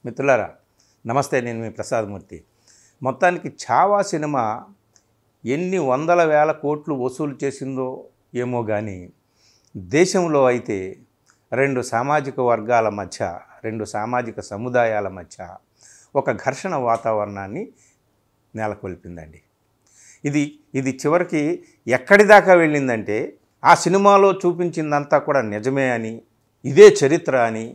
మిత్రులారా నమస్తే, నేను మీ ప్రసాదమూర్తి. మొత్తానికి ఛావా సినిమా ఎన్ని వందల వేల కోట్లు వసూలు చేసిందో ఏమో కానీ దేశంలో అయితే రెండు సామాజిక వర్గాల మధ్య, రెండు సామాజిక సముదాయాల మధ్య ఒక ఘర్షణ వాతావరణాన్ని నెలకొల్పిందండి. ఇది చివరికి ఎక్కడి దాకా వెళ్ళిందంటే ఆ సినిమాలో చూపించిందంతా కూడా నిజమే అని, ఇదే చరిత్ర అని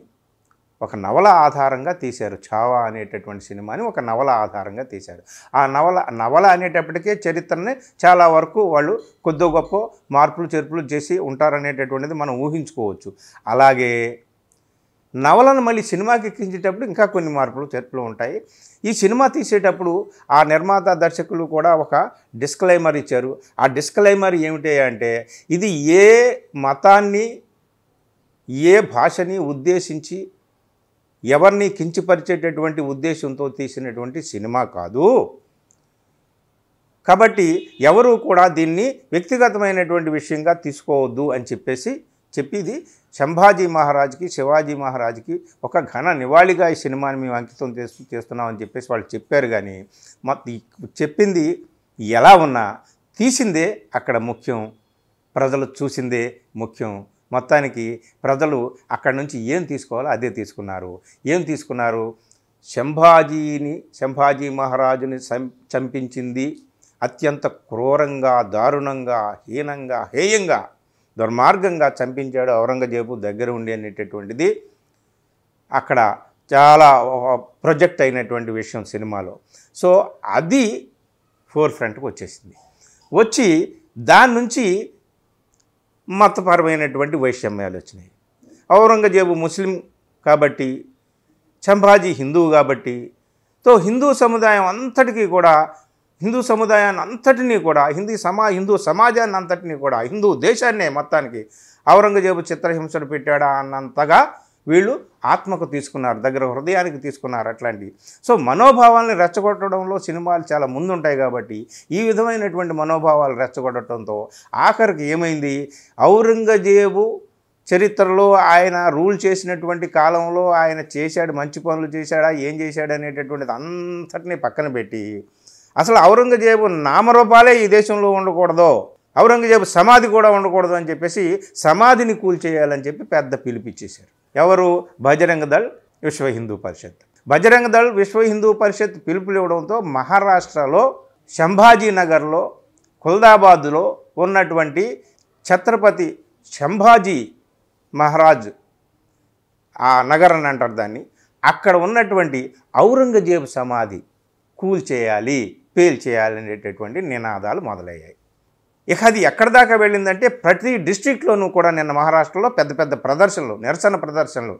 ఒక నవల ఆధారంగా తీశారు. ఛావా అనేటటువంటి సినిమాని ఒక నవల ఆధారంగా తీశారు. ఆ నవల అనేటప్పటికే చరిత్రని చాలా వరకు వాళ్ళు కొద్ది గొప్ప మార్పులు చేర్పులు చేసి ఉంటారనేటటువంటిది మనం ఊహించుకోవచ్చు. అలాగే నవలను మళ్ళీ సినిమాకి ఎక్కించేటప్పుడు ఇంకా కొన్ని మార్పులు చేర్పులు ఉంటాయి. ఈ సినిమా తీసేటప్పుడు ఆ నిర్మాత దర్శకులు కూడా ఒక డిస్క్లైమర్ ఇచ్చారు. ఆ డిస్క్లైమర్ ఏమిటి అంటే, ఇది ఏ మతాన్ని, ఏ భాషని ఉద్దేశించి ఎవరిని కించపరిచేటటువంటి ఉద్దేశంతో తీసినటువంటి సినిమా కాదు. కాబట్టి ఎవరు కూడా దీన్ని వ్యక్తిగతమైనటువంటి విషయంగా తీసుకోవద్దు అని చెప్పిది సంభాజీ మహారాజ్కి, శివాజీ మహారాజ్కి ఒక ఘన నివాళిగా ఈ సినిమాని మేము అంకితం చేస్తున్నామని చెప్పేసి వాళ్ళు చెప్పారు. కానీ చెప్పింది ఎలా ఉన్నా తీసిందే అక్కడ ముఖ్యం, ప్రజలు చూసిందే ముఖ్యం. మొత్తానికి ప్రజలు అక్కడి నుంచి ఏం తీసుకోవాలో అదే తీసుకున్నారు. ఏం తీసుకున్నారు? సంభాజీ మహారాజుని చంపించింది అత్యంత క్రూరంగా, దారుణంగా, హీనంగా, హేయంగా, దుర్మార్గంగా చంపించాడు ఔరంగజేబు దగ్గర ఉండి అనేటటువంటిది అక్కడ చాలా ప్రొజెక్ట్ అయినటువంటి విషయం సినిమాలో. సో అది ఫోర్ ఫ్రంట్కి వచ్చేసింది. వచ్చి దాని నుంచి మతపరమైనటువంటి వైషమ్యాలు వచ్చినాయి. ఔరంగజేబు ముస్లిం కాబట్టి, సంభాజీ హిందువు కాబట్టి, సో హిందూ సముదాయాన్ని అంతటినీ కూడా హిందూ సమాజాన్ని అంతటినీ కూడా, హిందూ దేశాన్నే మొత్తానికి ఔరంగజేబు చిత్రహింసలు పెట్టాడా అన్నంతగా వీళ్ళు ఆత్మకు తీసుకున్నారు, దగ్గర హృదయానికి తీసుకున్నారు అట్లాంటివి. సో మనోభావాల్ని రెచ్చగొట్టడంలో సినిమాలు చాలా ముందుంటాయి కాబట్టి ఈ విధమైనటువంటి మనోభావాలు రెచ్చగొట్టడంతో ఆఖరికి ఏమైంది, ఔరంగజేబు చరిత్రలో ఆయన రూల్ చేసినటువంటి కాలంలో ఆయన చేశాడు, మంచి పనులు చేశాడా, ఏం చేశాడు అనేటటువంటిది అంతటినీ పక్కన పెట్టి అసలు ఔరంగజేబు నామరూపాలే ఈ దేశంలో ఉండకూడదు, ఔరంగజేబు సమాధి కూడా ఉండకూడదు అని చెప్పేసి సమాధిని కూల్చేయాలని చెప్పి పెద్ద పిలిపిచ్చేశారు. ఎవరు? బజరంగ దళ్, విశ్వ హిందూ పరిషత్. బజరంగ దళ్, విశ్వ హిందూ పరిషత్ పిలుపులు ఇవ్వడంతో మహారాష్ట్రలో సంభాజీనగర్లో, కుల్దాబాద్లో ఉన్నటువంటి ఛత్రపతి సంభాజీ మహారాజ్ ఆ నగరం అంటారు దాన్ని, అక్కడ ఉన్నటువంటి ఔరంగజేబు సమాధి కూల్చేయాలి, పేల్చేయాలి అనేటటువంటి నినాదాలు మొదలయ్యాయి. ఇక అది ఎక్కడి దాకా వెళ్ళిందంటే ప్రతి డిస్ట్రిక్ట్లోనూ కూడా నిన్న మహారాష్ట్రలో పెద్ద పెద్ద ప్రదర్శనలు, నిరసన ప్రదర్శనలు,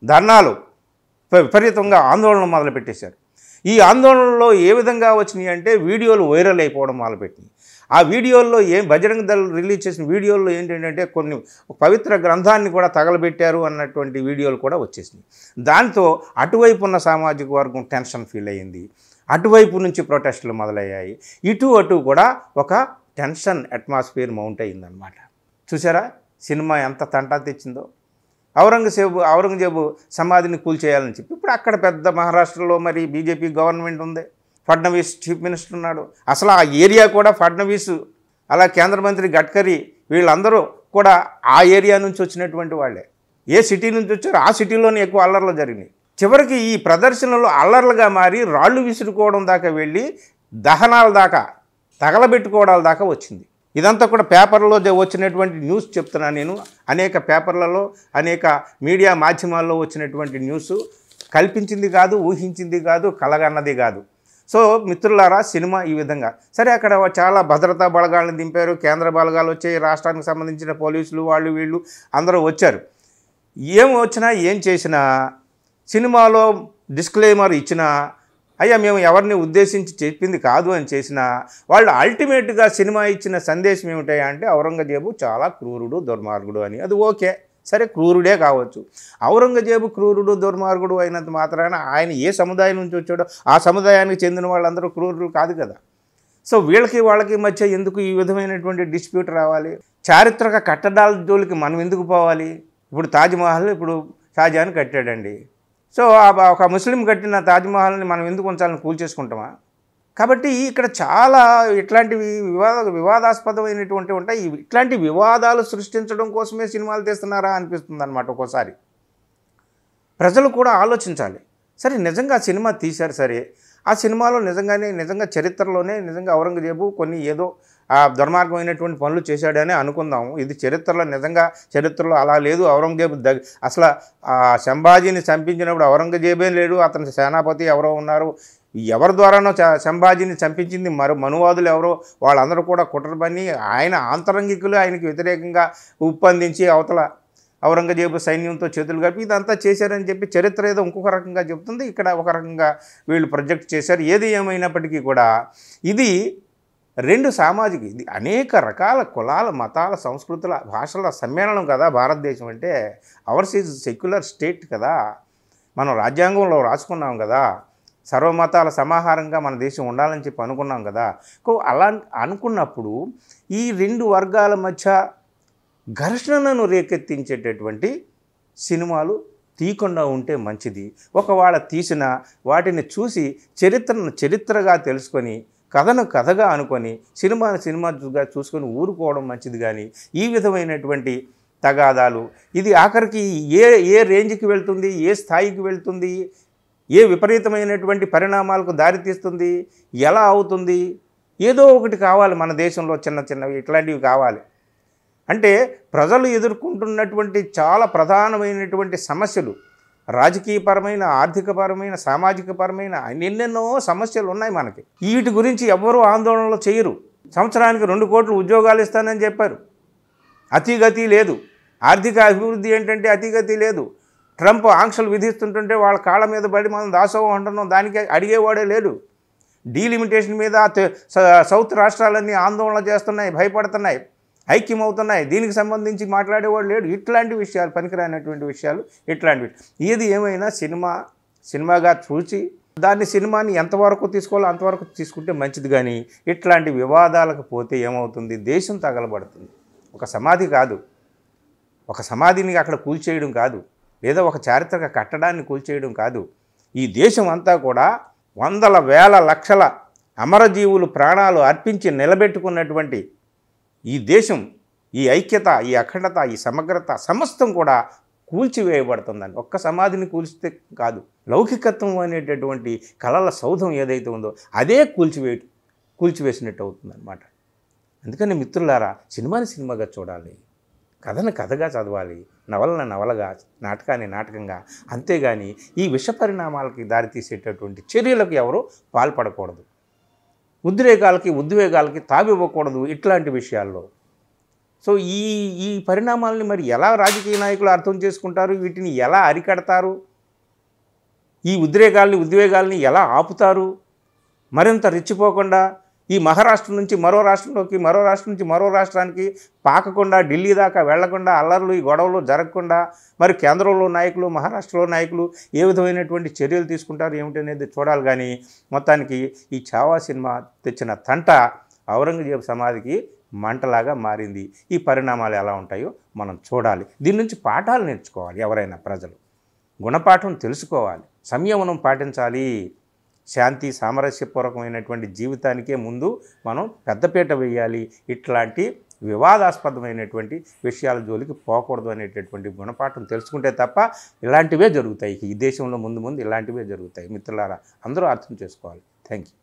ధర్నాలు, విపరీతంగా ఆందోళనలు మొదలుపెట్టేశారు. ఈ ఆందోళనలో ఏ విధంగా వచ్చినాయి అంటే వీడియోలు వైరల్ అయిపోవడం మొదలుపెట్టినాయి. ఆ వీడియోల్లో బజరంగ దళ్ రిలీజ్ చేసిన వీడియోల్లో ఏంటంటే కొన్ని పవిత్ర గ్రంథాన్ని కూడా తగలబెట్టారు అన్నటువంటి వీడియోలు కూడా వచ్చేసినాయి. దాంతో అటువైపు ఉన్న సామాజిక వర్గం టెన్షన్ ఫీల్ అయ్యింది, అటువైపు నుంచి ప్రొటెస్టులు మొదలయ్యాయి. అటు కూడా ఒక టెన్షన్ అట్మాస్ఫియర్ మౌంట్ అయ్యిందనమాట. చూసారా సినిమా ఎంత తంటా తెచ్చిందో. ఔరంగజేబు సమాధిని కూల్చేయాలని చెప్పి ఇప్పుడు అక్కడ పెద్ద మహారాష్ట్రలో మరి బీజేపీ గవర్నమెంట్ ఉంది, ఫడ్నవీస్ చీఫ్ మినిస్టర్ ఉన్నాడు. అసలు ఆ ఏరియా కూడా ఫడ్నవీస్, అలా కేంద్ర మంత్రి గడ్కరీ, వీళ్ళందరూ కూడా ఆ ఏరియా నుంచి వచ్చినటువంటి వాళ్ళే. ఏ సిటీ నుంచి వచ్చారో ఆ సిటీలోనే ఎక్కువ అల్లర్లు జరిగినాయి. చివరికి ఈ ప్రదర్శనలో అల్లర్లుగా మారి రాళ్ళు విసురుకోవడం దాకా వెళ్ళి దహనాల దాకా, తగలబెట్టుకోవడాల దాకా వచ్చింది. ఇదంతా కూడా పేపర్లో వచ్చినటువంటి న్యూస్ చెప్తున్నాను నేను. అనేక పేపర్లలో, అనేక మీడియా మాధ్యమాల్లో వచ్చినటువంటి న్యూస్, కల్పించింది కాదు, ఊహించింది కాదు, కలగన్నది కాదు. సో మిత్రులారా, సినిమా ఈ విధంగా సరే, అక్కడ చాలా భద్రతా బలగాలను దింపారు, కేంద్ర బలగాలు వచ్చాయి, రాష్ట్రానికి సంబంధించిన పోలీసులు వాళ్ళు వీళ్ళు అందరూ వచ్చారు. ఏం వచ్చినా ఏం చేసినా, సినిమాలో డిస్క్లైమర్ ఇచ్చినా, అయ్యా మేము ఎవరిని ఉద్దేశించి చెప్పింది కాదు అని చేసినా, వాళ్ళు అల్టిమేట్గా సినిమా ఇచ్చిన సందేశం ఏమిటాయా అంటే ఔరంగజేబు చాలా క్రూరుడు, దుర్మార్గుడు అని. అది ఓకే, సరే క్రూరుడే కావచ్చు. ఔరంగజేబు క్రూరుడు, దుర్మార్గుడు అయినంత మాత్రాన ఆయన ఏ సముదాయం నుంచి వచ్చాడో ఆ సముదాయానికి చెందిన వాళ్ళందరూ క్రూరులు కాదు కదా. సో వాళ్ళకి మధ్య ఎందుకు ఈ విధమైనటువంటి డిస్ప్యూట్ రావాలి? చారిత్రక కట్టడాల జోలికి మనం ఎందుకు పోవాలి? ఇప్పుడు తాజ్మహల్ ఇప్పుడు షాజహాన్ కట్టాడండి. సో ఒక ముస్లిం కట్టిన తాజ్మహల్ని మనం ఎందుకు ఉంచాలని కూల్చేసుకుంటామా? కాబట్టి ఇక్కడ చాలా ఇట్లాంటివి వివాదాస్పదమైనటువంటి ఉంటాయి. ఇట్లాంటి వివాదాలు సృష్టించడం కోసమే సినిమాలు తీస్తున్నారా అనిపిస్తుంది అనమాట ఒక్కోసారి. ప్రజలు కూడా ఆలోచించాలి. సరే, నిజంగా ఆ సినిమా తీశారు సరే, ఆ సినిమాలో నిజంగా చరిత్రలోనే నిజంగా ఔరంగజేబు కొన్ని ఏదో దుర్మార్గమైనటువంటి పనులు చేశాడని అనుకుందాము. ఇది చరిత్రలో అలా లేదు. ఔరంగజేబు అసలు సంభాజీని చంపించినప్పుడు ఔరంగజేబే లేడు, అతని సేనాపతి ఎవరో ఉన్నారు. ఎవరి ద్వారానో సంభాజీని చంపించింది మనువాదులు ఎవరో, వాళ్ళందరూ కూడా కుట్ర పన్ని ఆయన ఆంతరంగికులు ఆయనకి వ్యతిరేకంగా ఉప్పందించి అవతల ఔరంగజేబు సైన్యంతో చేతులు కలిపి ఇదంతా చేశారని చెప్పి చరిత్ర ఏదో ఇంకొక రకంగా చెప్తుంది. ఇక్కడ ఒక రకంగా వీళ్ళు ప్రొజెక్ట్ చేశారు. ఏది ఏమైనప్పటికీ కూడా ఇది ఇది అనేక రకాల కులాల, మతాల, సంస్కృతుల, భాషల సమ్మేళనం కదా భారతదేశం అంటే. అవర్స్ ఈజ్ సెక్యులర్ స్టేట్ కదా, మనం రాజ్యాంగంలో రాసుకున్నాం కదా, సర్వమతాల సమాహారంగా మన దేశం ఉండాలని చెప్పి అనుకున్నాం కదా. అలా అనుకున్నప్పుడు ఈ రెండు వర్గాల మధ్య ఘర్షణను రేకెత్తించేటటువంటి సినిమాలు తీయకుండా ఉంటే మంచిది. ఒకవేళ తీసిన వాటిని చూసి చరిత్రగా తెలుసుకొని, కథను కథగా అనుకొని, సినిమాగా చూసుకొని ఊరుకోవడం మంచిది. కానీ ఈ విధమైనటువంటి తగాదాలు ఇది ఆఖరికి ఏ రేంజ్కి వెళ్తుంది, ఏ స్థాయికి వెళ్తుంది, ఏ విపరీతమైనటువంటి పరిణామాలకు దారితీస్తుంది, ఎలా అవుతుంది? ఏదో ఒకటి కావాలి మన దేశంలో, చిన్నవి ఇట్లాంటివి కావాలి. అంటే ప్రజలు ఎదుర్కొంటున్నటువంటి చాలా ప్రధానమైనటువంటి సమస్యలు, రాజకీయపరమైన, ఆర్థికపరమైన, సామాజికపరమైన ఎన్నెన్నో సమస్యలు ఉన్నాయి మనకి. వీటి గురించి ఎవ్వరూ ఆందోళనలు చేయరు. సంవత్సరానికి 2 కోట్ల ఉద్యోగాలు ఇస్తానని చెప్పారు. అతిగతి లేదు. ఆర్థిక అభివృద్ధి ఏంటంటే అతిగతి లేదు. ట్రంప్ ఆంక్షలు విధిస్తుంటుంటే వాళ్ళ కాళ్ళ మీద పడి మనం దాసోహం అంటున్నాం, దానికి అడిగేవాడే లేడు. డీలిమిటేషన్ మీద సౌత్ రాష్ట్రాలన్నీ ఆందోళన చేస్తున్నాయి, భయపడుతున్నాయి, ఐక్యమవుతున్నాయి. దీనికి సంబంధించి మాట్లాడేవాడు లేడు. ఇట్లాంటి విషయాలు, పనికిరానటువంటి విషయాలు ఇట్లాంటివి. ఏది ఏమైనా సినిమాగా చూసి సినిమాని ఎంతవరకు తీసుకోవాలో అంతవరకు తీసుకుంటే మంచిది. కానీ ఇట్లాంటి వివాదాలకు పోతే ఏమవుతుంది? దేశం తగలబడుతుంది. ఒక సమాధి కాదు, ఒక సమాధిని అక్కడ కూల్చేయడం కాదు, లేదా ఒక చారిత్రక కట్టడాన్ని కూల్చేయడం కాదు. ఈ దేశం అంతా కూడా వందల వేల లక్షల అమరజీవులు ప్రాణాలు అర్పించి నిలబెట్టుకున్నటువంటి ఈ దేశం, ఈ ఐక్యత, ఈ అఖండత, ఈ సమగ్రత సమస్తం కూడా కూల్చివేయబడుతుందని. ఒక్క సమాధిని కూల్చితే కాదు, లౌకికత్వం అనేటటువంటి కళల సౌధం ఏదైతే ఉందో అదే కూల్చివేసినట్టు అవుతుందన్నమాట. అందుకని మిత్రులారా, సినిమాగా చూడాలి, కథను కథగా చదవాలి, నవలను నవలగా, నాటకాన్ని నాటకంగా. అంతేగాని ఈ విష పరిణామాలకి దారితీసేటటువంటి చర్యలకు ఎవరూ పాల్పడకూడదు. ఉద్వేగాలకి తావివ్వకూడదు ఇట్లాంటి విషయాల్లో. సో ఈ పరిణామాలని మరి ఎలా రాజకీయ నాయకులు అర్థం చేసుకుంటారు? వీటిని ఎలా అరికడతారు? ఈ ఉద్వేగాల్ని ఎలా ఆపుతారు? మరింత రెచ్చిపోకుండా ఈ మహారాష్ట్ర నుంచి మరో రాష్ట్రంలోకి, మరో రాష్ట్రం నుంచి మరో రాష్ట్రానికి పాకకుండా, ఢిల్లీ దాకా వెళ్లకుండా, అల్లర్లు, ఈ గొడవలు జరగకుండా మరి కేంద్రంలో నాయకులు, మహారాష్ట్రలో నాయకులు ఏ విధమైనటువంటి చర్యలు తీసుకుంటారు ఏమిటనేది చూడాలి. కానీ మొత్తానికి ఈ ఛావా సినిమా తెచ్చిన తంట ఔరంగజేబు సమాధికి మంటలాగా మారింది. ఈ పరిణామాలు ఎలా ఉంటాయో మనం చూడాలి. దీని నుంచి పాఠాలు నేర్చుకోవాలి. ఎవరైనా ప్రజలు గుణపాఠం తెలుసుకోవాలి, సంయమనం పాటించాలి. శాంతి, సామరస్యపూర్వకమైనటువంటి జీవితానికే ముందు మనం పెద్దపీట వేయాలి. ఇట్లాంటి వివాదాస్పదమైనటువంటి విషయాల జోలికి పోకూడదు అనేటటువంటి గుణపాఠం తెలుసుకుంటే తప్ప ఇలాంటివే జరుగుతాయి. ఈ దేశంలో ముందు ఇలాంటివే జరుగుతాయి. మిత్రులారా, అందరూ అర్థం చేసుకోవాలి. Thank you.